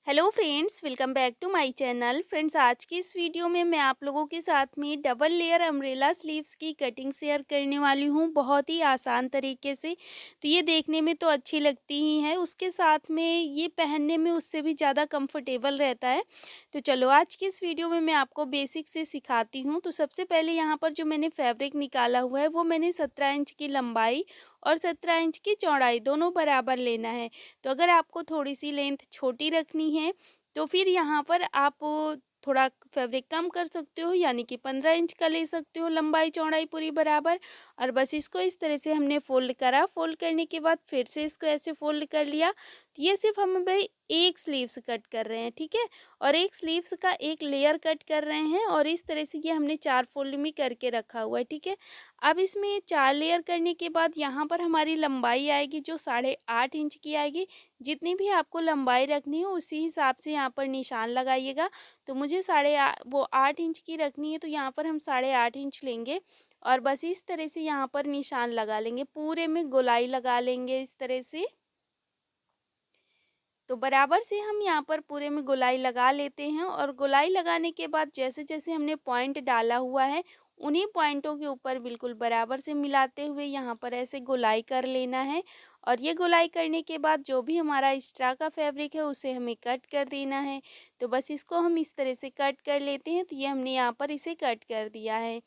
Hello friends, welcome back to my channel. Friends, आज की इस वीडियो में मैं आप लोगों के साथ में डबल लेयर अम्ब्रेला स्लीव्स की कटिंग शेयर करने वाली हूँ, बहुत ही आसान तरीके से। तो ये देखने में तो अच्छी लगती ही है, उसके साथ में ये पहनने में उससे भी ज़्यादा कंफर्टेबल रहता है। तो चलो आज की इस वीडियो में मैं आपको बेसिक से सिखाती हूँ। तो सबसे पहले यहाँ पर जो मैंने फैब्रिक निकाला हुआ है वो मैंने 17 इंच की लंबाई और 17 इंच की चौड़ाई दोनों बराबर लेना है। तो अगर आपको थोड़ी सी लेंथ छोटी रखनी है तो फिर यहाँ पर आप थोड़ा फैब्रिक कम कर सकते हो, यानी कि 15 इंच का ले सकते हो लंबाई चौड़ाई पूरी बराबर। और बस इसको इस तरह से हमने फोल्ड करा। फोल्ड करने के बाद फिर से इसको ऐसे फोल्ड कर लिया। तो ये सिर्फ हम भाई एक स्लीव्स कट कर रहे हैं, ठीक है। और एक स्लीव्स का एक लेयर कट कर रहे हैं और इस तरह से ये हमने 4 फोल्ड में करके रखा हुआ है, ठीक है। अब इसमें 4 लेयर करने के बाद यहाँ पर हमारी लंबाई आएगी जो 8.5 इंच की आएगी। जितनी भी आपको लंबाई रखनी है उसी हिसाब से यहाँ पर निशान लगाइएगा। तो मुझे 8 इंच की रखनी है, तो यहाँ पर हम 8.5 इंच लेंगे और बस इस तरह से यहाँ पर निशान लगा लेंगे, पूरे में गोलाई लगा लेंगे इस तरह से। तो बराबर से हम यहाँ पर पूरे में गोलाई लगा लेते हैं और गोलाई लगाने के बाद जैसे जैसे हमने पॉइंट डाला हुआ है उन्हीं पॉइंटों के ऊपर बिल्कुल बराबर से मिलाते हुए यहाँ पर ऐसे गोलाई कर लेना है। और ये गोलाई करने के बाद जो भी हमारा एक्स्ट्रा का फैब्रिक है उसे हमें कट कर देना है। तो बस इसको हम इस तरह से कट कर लेते हैं। तो ये हमने यहाँ पर इसे कट कर दिया है।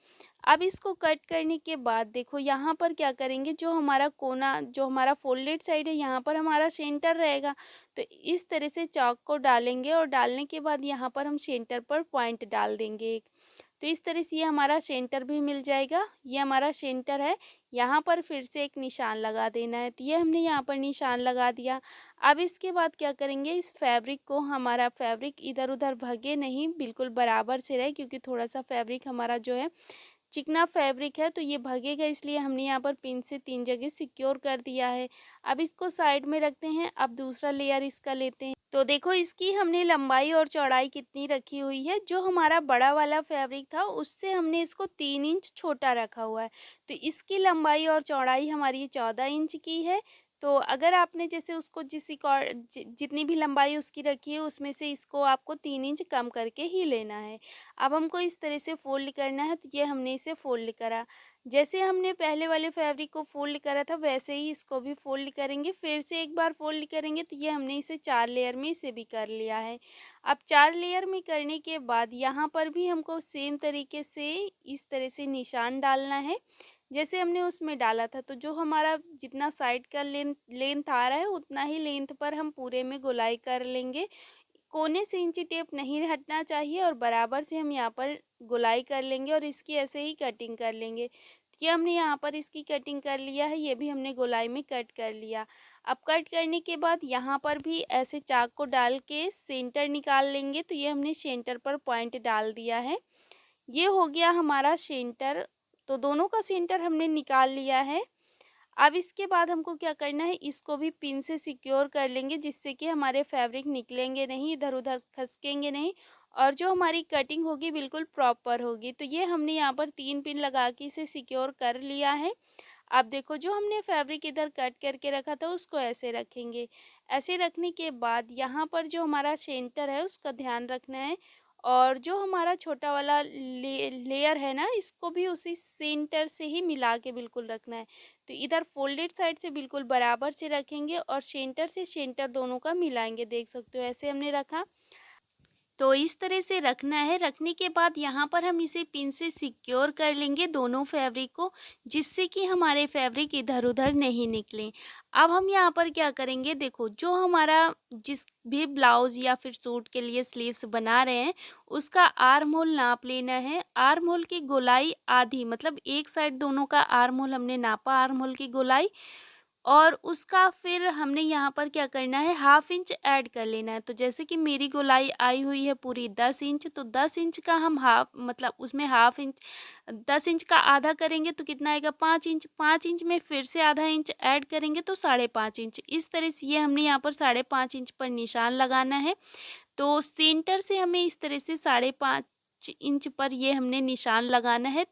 अब इसको कट करने के बाद देखो यहाँ पर क्या करेंगे, जो हमारा कोना जो हमारा फोल्डेड साइड है यहाँ पर हमारा सेंटर रहेगा। तो इस तरह से चाक को डालेंगे और डालने के बाद यहाँ पर हम सेंटर पर पॉइंट डाल देंगे एक। तो इस तरह से ये हमारा सेंटर भी मिल जाएगा। ये हमारा सेंटर है, यहाँ पर फिर से एक निशान लगा देना है। तो ये हमने यहाँ पर निशान लगा दिया। अब इसके बाद क्या करेंगे, इस फैब्रिक को, हमारा फैब्रिक इधर उधर भगे नहीं, बिल्कुल बराबर से रहे, क्योंकि थोड़ा सा फैब्रिक हमारा जो है चिकना फैब्रिक है तो ये भगेगा, इसलिए हमने यहाँ पर पिन से 3 जगह सिक्योर कर दिया है। अब इसको साइड में रखते हैं। अब दूसरा लेयर इसका लेते हैं। तो देखो इसकी हमने लंबाई और चौड़ाई कितनी रखी हुई है, जो हमारा बड़ा वाला फैब्रिक था उससे हमने इसको 3 इंच छोटा रखा हुआ है। तो इसकी लंबाई और चौड़ाई हमारी 14 इंच की है। तो अगर आपने जैसे उसको जितनी भी लंबाई उसकी रखी है उसमें से इसको आपको 3 इंच कम करके ही लेना है। अब हमको इस तरह से फोल्ड करना है। तो ये हमने इसे फोल्ड करा, जैसे हमने पहले वाले फैब्रिक को फोल्ड करा था वैसे ही इसको भी फोल्ड करेंगे, फिर से एक बार फोल्ड करेंगे। तो ये हमने इसे 4 लेयर में इसे भी कर लिया है। अब 4 लेयर में करने के बाद यहाँ पर भी हमको सेम तरीके से इस तरह से निशान डालना है जैसे हमने उसमें डाला था। तो जो हमारा जितना साइड का लेंथ आ रहा है उतना ही लेंथ पर हम पूरे में गोलाई कर लेंगे। कोने से इंची टेप नहीं हटना चाहिए और बराबर से हम यहाँ पर गोलाई कर लेंगे और इसकी ऐसे ही कटिंग कर लेंगे। ये हमने यहाँ पर इसकी कटिंग कर लिया है, ये भी हमने गोलाई में कट कर लिया। अब कट करने के बाद यहाँ पर भी ऐसे चाक को डाल के सेंटर निकाल लेंगे। तो ये हमने सेंटर पर पॉइंट डाल दिया है। ये हो गया हमारा सेंटर। तो दोनों का सेंटर हमने निकाल लिया है। अब इसके बाद हमको क्या करना है, इसको भी पिन से सिक्योर कर लेंगे जिससे कि हमारे फैब्रिक निकलेंगे नहीं, इधर उधर खसकेंगे नहीं और जो हमारी कटिंग होगी बिल्कुल प्रॉपर होगी। तो ये हमने यहाँ पर 3 पिन लगा के इसे सिक्योर कर लिया है। अब देखो जो हमने फैब्रिक इधर कट करके रखा था उसको ऐसे रखेंगे। ऐसे रखने के बाद यहाँ पर जो हमारा सेंटर है उसका ध्यान रखना है और जो हमारा छोटा वाला लेयर है ना, इसको भी उसी सेंटर से ही मिला के बिल्कुल रखना है। तो इधर फोल्डेड साइड से बिल्कुल बराबर से रखेंगे और सेंटर से सेंटर दोनों का मिलाएंगे। देख सकते हो ऐसे हमने रखा। तो इस तरह से रखना है। रखने के बाद यहाँ पर हम इसे पिन से सिक्योर कर लेंगे दोनों फैब्रिक को, जिससे कि हमारे फैब्रिक इधर उधर नहीं निकलें। अब हम यहाँ पर क्या करेंगे, देखो जो हमारा जिस भी ब्लाउज या फिर सूट के लिए स्लीव्स बना रहे हैं उसका आर्म होल नाप लेना है। आर्म होल की गोलाई आधी, मतलब एक साइड दोनों का आर्म होल हमने नापा, आर्म होल की गोलाई, और उसका फिर हमने यहाँ पर क्या करना है, हाफ इंच ऐड कर लेना है। तो जैसे कि मेरी गोलाई आई हुई है पूरी 10 इंच, तो 10 इंच का हम हाफ, मतलब उसमें हाफ इंच, 10 इंच का आधा करेंगे तो कितना आएगा, 5 इंच। 5 इंच में फिर से आधा इंच ऐड करेंगे तो 5.5 इंच। इस तरह से ये हमने यहाँ पर 5.5 इंच पर निशान लगाना है। तो सेंटर से हमें इस तरह से 5.5 इंच पर ये हमने निशान लगाना है।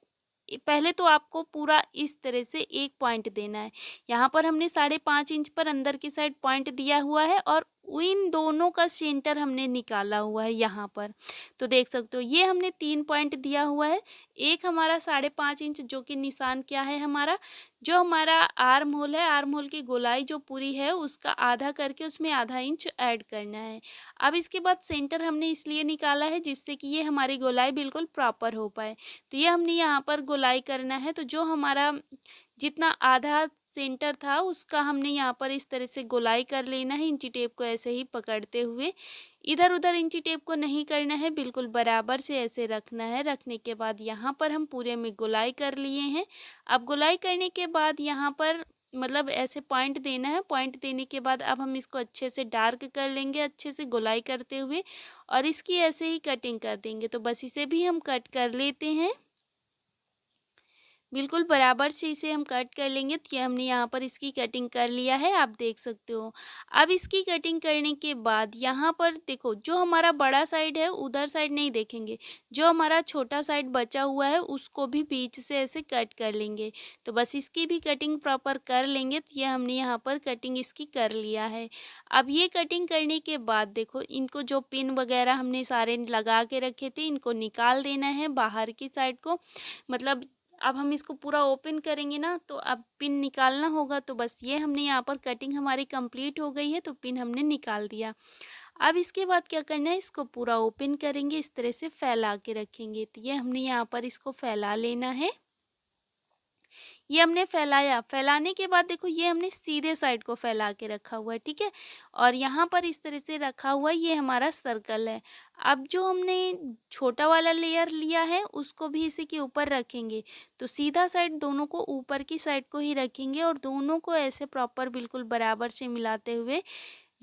पहले तो आपको पूरा इस तरह से एक पॉइंट देना है। यहाँ पर हमने 5.5 इंच पर अंदर की साइड पॉइंट दिया हुआ है और इन दोनों का सेंटर हमने निकाला हुआ है यहाँ पर। तो देख सकते हो ये हमने 3 पॉइंट दिया हुआ है। एक हमारा 5.5 इंच जो कि निशान क्या है हमारा, जो हमारा आर्म होल है, आर्म होल की गोलाई जो पूरी है उसका आधा करके उसमें आधा इंच ऐड करना है। अब इसके बाद सेंटर हमने इसलिए निकाला है जिससे कि ये हमारी गोलाई बिल्कुल प्रॉपर हो पाए। तो ये हमने यहाँ पर गोलाई करना है, तो जो हमारा जितना आधा सेंटर था उसका हमने यहाँ पर इस तरह से गोलाई कर लेना है, इंची टेप को ऐसे ही पकड़ते हुए। इधर उधर इंची टेप को नहीं करना है, बिल्कुल बराबर से ऐसे रखना है। रखने के बाद यहाँ पर हम पूरे में गोलाई कर लिए हैं। अब गोलाई करने के बाद यहाँ पर मतलब ऐसे पॉइंट देना है। पॉइंट देने के बाद अब हम इसको अच्छे से डार्क कर लेंगे, अच्छे से गोलाई करते हुए, और इसकी ऐसे ही कटिंग कर देंगे। तो बस इसे भी हम कट कर लेते हैं, बिल्कुल बराबर से इसे हम कट कर लेंगे। तो ये हमने यहाँ पर इसकी कटिंग कर लिया है, आप देख सकते हो। अब इसकी कटिंग करने के बाद यहाँ पर देखो जो हमारा बड़ा साइड है उधर साइड नहीं देखेंगे, जो हमारा छोटा साइड बचा हुआ है उसको भी बीच से ऐसे कट कर लेंगे। तो बस इसकी भी कटिंग प्रॉपर कर लेंगे। तो ये हमने यहाँ पर कटिंग इसकी कर लिया है। अब ये कटिंग करने के बाद देखो इनको जो पिन वगैरह हमने सारे लगा के रखे थे इनको निकाल देना है बाहर की साइड को। मतलब अब हम इसको पूरा ओपन करेंगे ना, तो अब पिन निकालना होगा। तो बस ये हमने यहाँ पर कटिंग हमारी कंप्लीट हो गई है, तो पिन हमने निकाल दिया। अब इसके बाद क्या करना है, इसको पूरा ओपन करेंगे, इस तरह से फैला के रखेंगे। तो ये हमने यहाँ पर इसको फैला लेना है। ये हमने फैलाया, फैलाने के बाद देखो ये हमने सीधे साइड को फैला के रखा हुआ है, ठीक है। और यहाँ पर इस तरह से रखा हुआ है, ये हमारा सर्कल है। अब जो हमने छोटा वाला लेयर लिया है उसको भी इसी के ऊपर रखेंगे। तो सीधा साइड दोनों को ऊपर की साइड को ही रखेंगे और दोनों को ऐसे प्रॉपर बिल्कुल बराबर से मिलाते हुए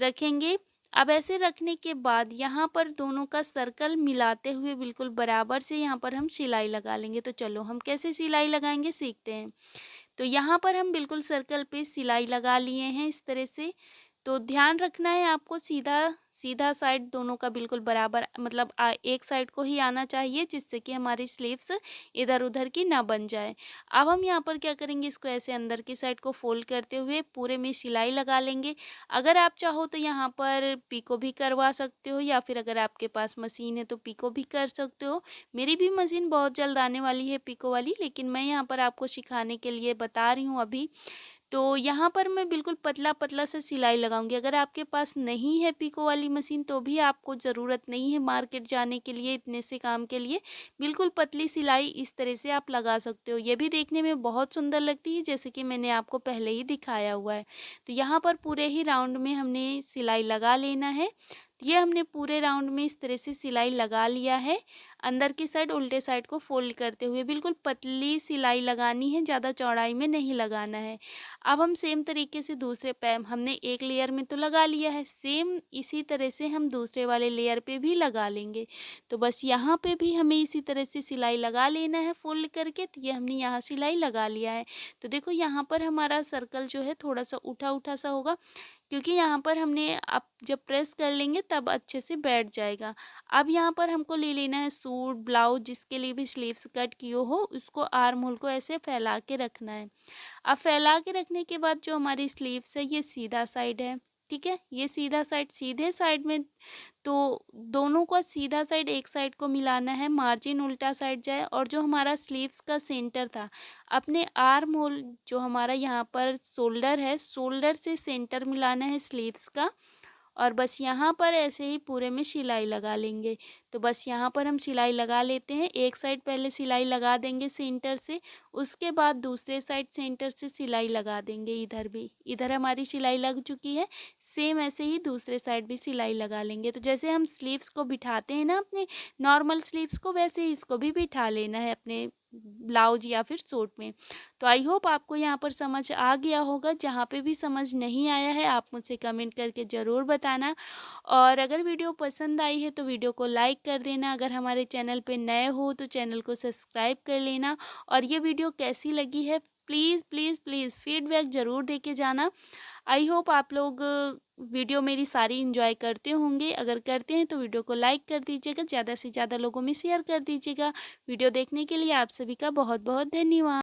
रखेंगे। अब ऐसे रखने के बाद यहाँ पर दोनों का सर्कल मिलाते हुए बिल्कुल बराबर से यहाँ पर हम सिलाई लगा लेंगे। तो चलो हम कैसे सिलाई लगाएंगे सीखते हैं। तो यहाँ पर हम बिल्कुल सर्कल पे सिलाई लगा लिए हैं इस तरह से। तो ध्यान रखना है आपको, सीधा सीधा साइड दोनों का बिल्कुल बराबर, मतलब एक साइड को ही आना चाहिए जिससे कि हमारी स्लीव्स इधर उधर की ना बन जाए। अब हम यहाँ पर क्या करेंगे, इसको ऐसे अंदर की साइड को फोल्ड करते हुए पूरे में सिलाई लगा लेंगे। अगर आप चाहो तो यहाँ पर पिको भी करवा सकते हो, या फिर अगर आपके पास मशीन है तो पिको भी कर सकते हो। मेरी भी मशीन बहुत जल्द आने वाली है पिको वाली, लेकिन मैं यहाँ पर आपको सिखाने के लिए बता रही हूँ अभी। तो यहाँ पर मैं बिल्कुल पतला पतला सा सिलाई लगाऊंगी। अगर आपके पास नहीं है पिको वाली मशीन तो भी आपको ज़रूरत नहीं है मार्केट जाने के लिए, इतने से काम के लिए बिल्कुल पतली सिलाई इस तरह से आप लगा सकते हो। ये भी देखने में बहुत सुंदर लगती है, जैसे कि मैंने आपको पहले ही दिखाया हुआ है। तो यहाँ पर पूरे ही राउंड में हमने सिलाई लगा लेना है। ये हमने पूरे राउंड में इस तरह से सिलाई लगा लिया है। अंदर की साइड उल्टे साइड को फोल्ड करते हुए बिल्कुल पतली सिलाई लगानी है, ज़्यादा चौड़ाई में नहीं लगाना है। अब हम सेम तरीके से दूसरे पैर, हमने एक लेयर में तो लगा लिया है, सेम इसी तरह से हम दूसरे वाले लेयर पे भी लगा लेंगे। तो बस यहाँ पे भी हमें इसी तरह से सिलाई लगा लेना है फोल्ड करके। तो ये हमने यहाँ सिलाई लगा लिया है। तो देखो यहाँ पर हमारा सर्कल जो है थोड़ा सा उठा उठा सा होगा, क्योंकि यहाँ पर हमने अब जब प्रेस कर लेंगे तब अच्छे से बैठ जाएगा। अब यहाँ पर हमको ले लेना है सूट ब्लाउज, जिसके लिए भी स्लीव्स कट किए हो उसको आर्म होल को ऐसे फैला के रखना है। अब फैला के रखने के बाद जो हमारी स्लीव्स है ये सीधा साइड है, ठीक है। ये सीधा साइड, सीधे साइड में तो दोनों को सीधा साइड एक साइड को मिलाना है, मार्जिन उल्टा साइड जाए। और जो हमारा स्लीव्स का सेंटर था, अपने आर्म होल जो हमारा यहाँ पर शोल्डर है, शोल्डर से सेंटर मिलाना है स्लीव्स का। और बस यहाँ पर ऐसे ही पूरे में सिलाई लगा लेंगे। तो बस यहाँ पर हम सिलाई लगा लेते हैं। एक साइड पहले सिलाई लगा देंगे सेंटर से, उसके बाद दूसरे साइड सेंटर से सिलाई लगा देंगे। इधर भी, इधर हमारी सिलाई लग चुकी है, सेम ऐसे ही दूसरे साइड भी सिलाई लगा लेंगे। तो जैसे हम स्लीव्स को बिठाते हैं ना अपने नॉर्मल स्लीव्स को, वैसे ही इसको भी बिठा लेना है अपने ब्लाउज या फिर सूट में। तो आई होप आपको यहाँ पर समझ आ गया होगा। जहाँ पे भी समझ नहीं आया है आप मुझसे कमेंट करके ज़रूर बताना। और अगर वीडियो पसंद आई है तो वीडियो को लाइक कर देना। अगर हमारे चैनल पे नए हो तो चैनल को सब्सक्राइब कर लेना। और ये वीडियो कैसी लगी है प्लीज़ प्लीज़ प्लीज़ फीडबैक ज़रूर दे के जाना। आई होप आप लोग वीडियो मेरी सारी एंजॉय करते होंगे। अगर करते हैं तो वीडियो को लाइक कर दीजिएगा, ज़्यादा से ज़्यादा लोगों में शेयर कर दीजिएगा। वीडियो देखने के लिए आप सभी का बहुत बहुत धन्यवाद।